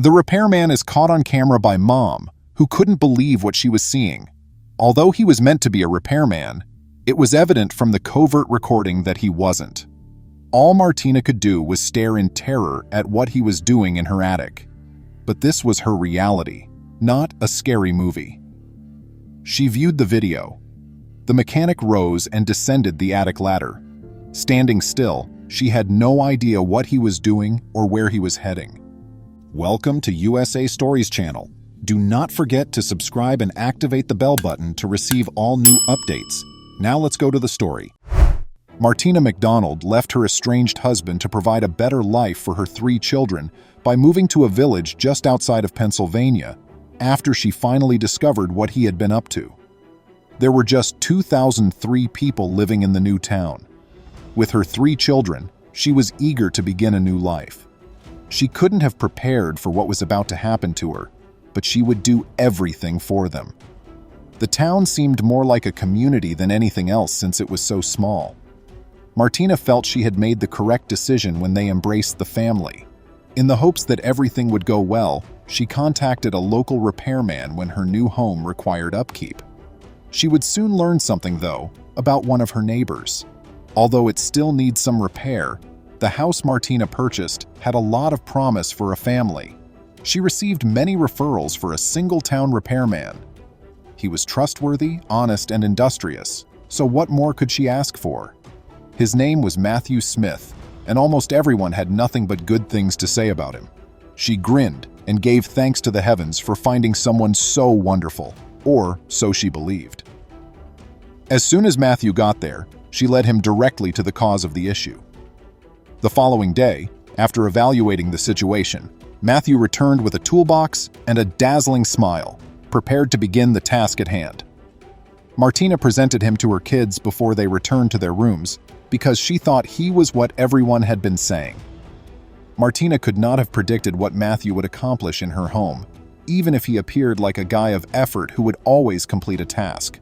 The repairman is caught on camera by Mom, who couldn't believe what she was seeing. Although he was meant to be a repairman, it was evident from the covert recording that he wasn't. All Martina could do was stare in terror at what he was doing in her attic. But this was her reality, not a scary movie. She viewed the video. The mechanic rose and descended the attic ladder. Standing still, she had no idea what he was doing or where he was heading. Welcome to USA Stories channel. Do not forget to subscribe and activate the bell button to receive all new updates. Now let's go to the story. Martina McDonald left her estranged husband to provide a better life for her 3 children by moving to a village just outside of Pennsylvania after she finally discovered what he had been up to. There were just 2,003 people living in the new town. With her 3 children, she was eager to begin a new life. She couldn't have prepared for what was about to happen to her, but she would do everything for them. The town seemed more like a community than anything else since it was so small. Martina felt she had made the correct decision when they embraced the family. In the hopes that everything would go well, she contacted a local repairman when her new home required upkeep. She would soon learn something, though, about one of her neighbors. Although it still needs some repair, the house Martina purchased had a lot of promise for a family. She received many referrals for a single-town repairman. He was trustworthy, honest, and industrious, so what more could she ask for? His name was Matthew Smith, and almost everyone had nothing but good things to say about him. She grinned and gave thanks to the heavens for finding someone so wonderful, or so she believed. As soon as Matthew got there, she led him directly to the cause of the issue. The following day, after evaluating the situation, Matthew returned with a toolbox and a dazzling smile, prepared to begin the task at hand. Martina presented him to her kids before they returned to their rooms because she thought he was what everyone had been saying. Martina could not have predicted what Matthew would accomplish in her home, even if he appeared like a guy of effort who would always complete a task.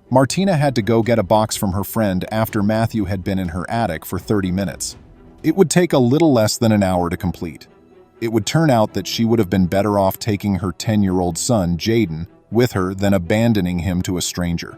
Martina had to go get a box from her friend after Matthew had been in her attic for 30 minutes. It would take a little less than an hour to complete. It would turn out that she would have been better off taking her 10-year-old son, Jaden, with her than abandoning him to a stranger.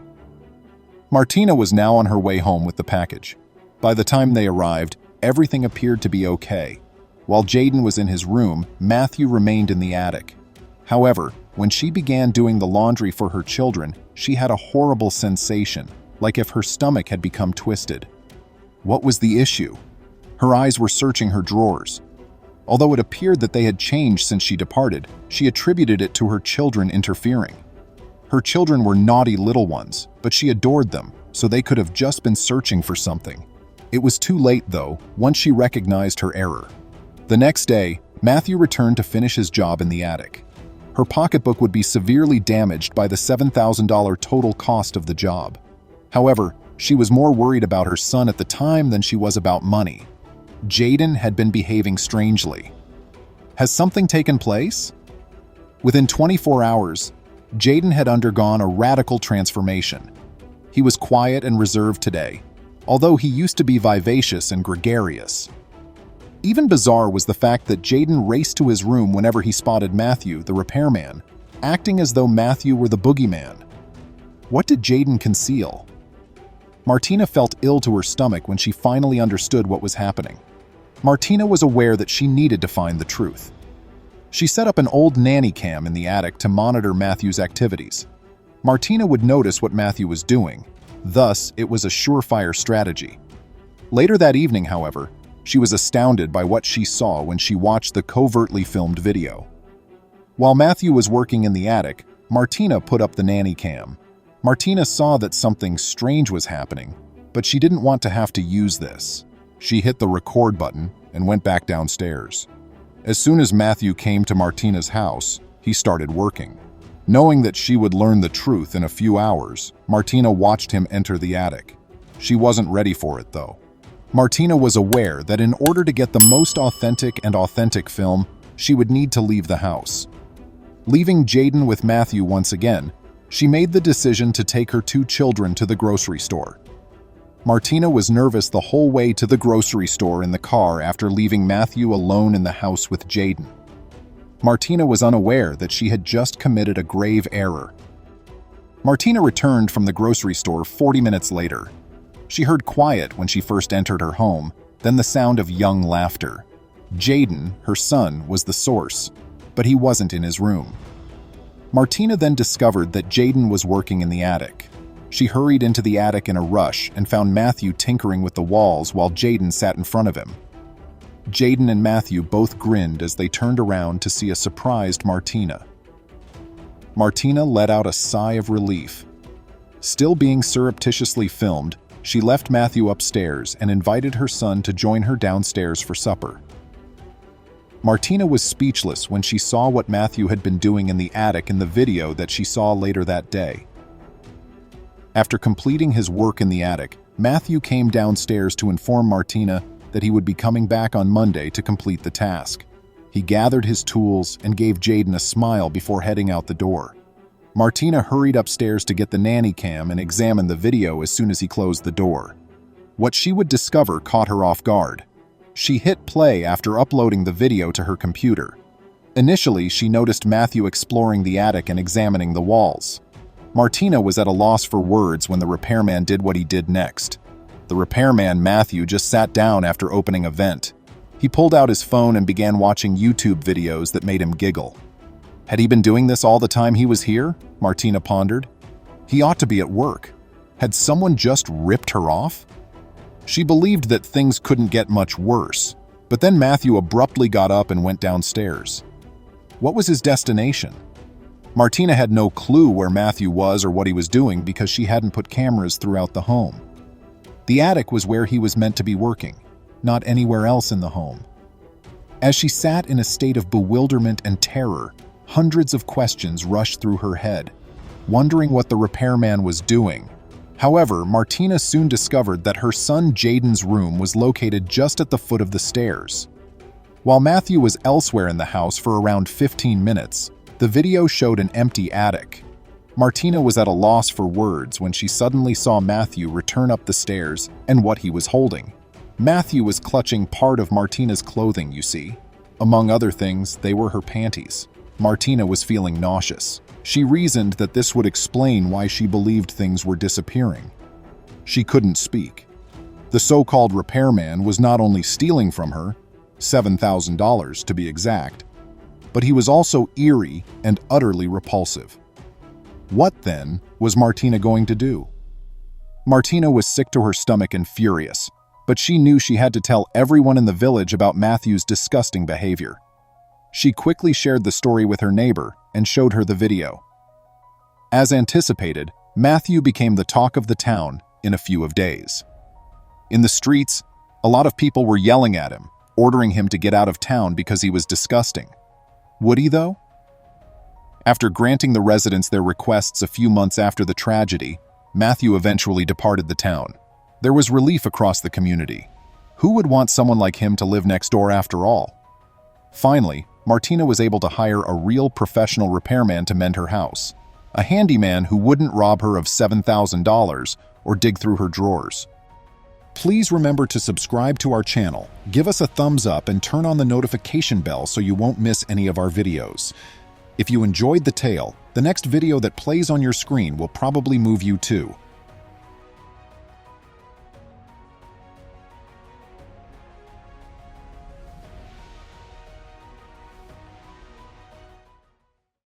Martina was now on her way home with the package. By the time they arrived, everything appeared to be okay. While Jaden was in his room, Matthew remained in the attic. However, when she began doing the laundry for her children, she had a horrible sensation, like if her stomach had become twisted. What was the issue? Her eyes were searching her drawers. Although it appeared that they had changed since she departed, she attributed it to her children interfering. Her children were naughty little ones, but she adored them, so they could have just been searching for something. It was too late, though, once she recognized her error. The next day, Matthew returned to finish his job in the attic. Her pocketbook would be severely damaged by the $7,000 total cost of the job. However, she was more worried about her son at the time than she was about money. Jaden had been behaving strangely. Has something taken place? Within 24 hours, Jaden had undergone a radical transformation. He was quiet and reserved today, although he used to be vivacious and gregarious. Even bizarre was the fact that Jaden raced to his room whenever he spotted Matthew, the repairman, acting as though Matthew were the boogeyman. What did Jaden conceal? Martina felt ill to her stomach when she finally understood what was happening. Martina was aware that she needed to find the truth. She set up an old nanny cam in the attic to monitor Matthew's activities. Martina would notice what Matthew was doing. Thus, it was a surefire strategy. Later that evening, however, she was astounded by what she saw when she watched the covertly filmed video. While Matthew was working in the attic, Martina put up the nanny cam. Martina saw that something strange was happening, but she didn't want to have to use this. She hit the record button and went back downstairs. As soon as Matthew came to Martina's house, he started working. Knowing that she would learn the truth in a few hours, Martina watched him enter the attic. She wasn't ready for it, though. Martina was aware that in order to get the most authentic film, she would need to leave the house. Leaving Jaden with Matthew once again, she made the decision to take her 2 children to the grocery store. Martina was nervous the whole way to the grocery store in the car after leaving Matthew alone in the house with Jaden. Martina was unaware that she had just committed a grave error. Martina returned from the grocery store 40 minutes later. She heard quiet when she first entered her home, then the sound of young laughter. Jaden, her son, was the source, but he wasn't in his room. Martina then discovered that Jaden was working in the attic. She hurried into the attic in a rush and found Matthew tinkering with the walls while Jaden sat in front of him. Jaden and Matthew both grinned as they turned around to see a surprised Martina. Martina let out a sigh of relief. Still being surreptitiously filmed, she left Matthew upstairs and invited her son to join her downstairs for supper. Martina was speechless when she saw what Matthew had been doing in the attic in the video that she saw later that day. After completing his work in the attic, Matthew came downstairs to inform Martina that he would be coming back on Monday to complete the task. He gathered his tools and gave Jaden a smile before heading out the door. Martina hurried upstairs to get the nanny cam and examine the video as soon as he closed the door. What she would discover caught her off guard. She hit play after uploading the video to her computer. Initially, she noticed Matthew exploring the attic and examining the walls. Martina was at a loss for words when the repairman did what he did next. The repairman, Matthew, just sat down after opening a vent. He pulled out his phone and began watching YouTube videos that made him giggle. Had he been doing this all the time he was here? Martina pondered. He ought to be at work. Had someone just ripped her off? She believed that things couldn't get much worse, but then Matthew abruptly got up and went downstairs. What was his destination? Martina had no clue where Matthew was or what he was doing because she hadn't put cameras throughout the home. The attic was where he was meant to be working, not anywhere else in the home. As she sat in a state of bewilderment and terror, hundreds of questions rushed through her head, wondering what the repairman was doing. However, Martina soon discovered that her son Jaden's room was located just at the foot of the stairs. While Matthew was elsewhere in the house for around 15 minutes, the video showed an empty attic. Martina was at a loss for words when she suddenly saw Matthew return up the stairs and what he was holding. Matthew was clutching part of Martina's clothing, you see. Among other things, they were her panties. Martina was feeling nauseous. She reasoned that this would explain why she believed things were disappearing. She couldn't speak. The so-called repairman was not only stealing from her, $7,000 to be exact, but he was also eerie and utterly repulsive. What, then, was Martina going to do? Martina was sick to her stomach and furious, but she knew she had to tell everyone in the village about Matthew's disgusting behavior. She quickly shared the story with her neighbor and showed her the video. As anticipated, Matthew became the talk of the town in a few days. In the streets, a lot of people were yelling at him, ordering him to get out of town because he was disgusting. Would he, though? After granting the residents their requests a few months after the tragedy, Matthew eventually departed the town. There was relief across the community. Who would want someone like him to live next door after all? Finally, Martina was able to hire a real professional repairman to mend her house, a handyman who wouldn't rob her of $7,000 or dig through her drawers. Please remember to subscribe to our channel, give us a thumbs up, and turn on the notification bell so you won't miss any of our videos. If you enjoyed the tale, the next video that plays on your screen will probably move you too.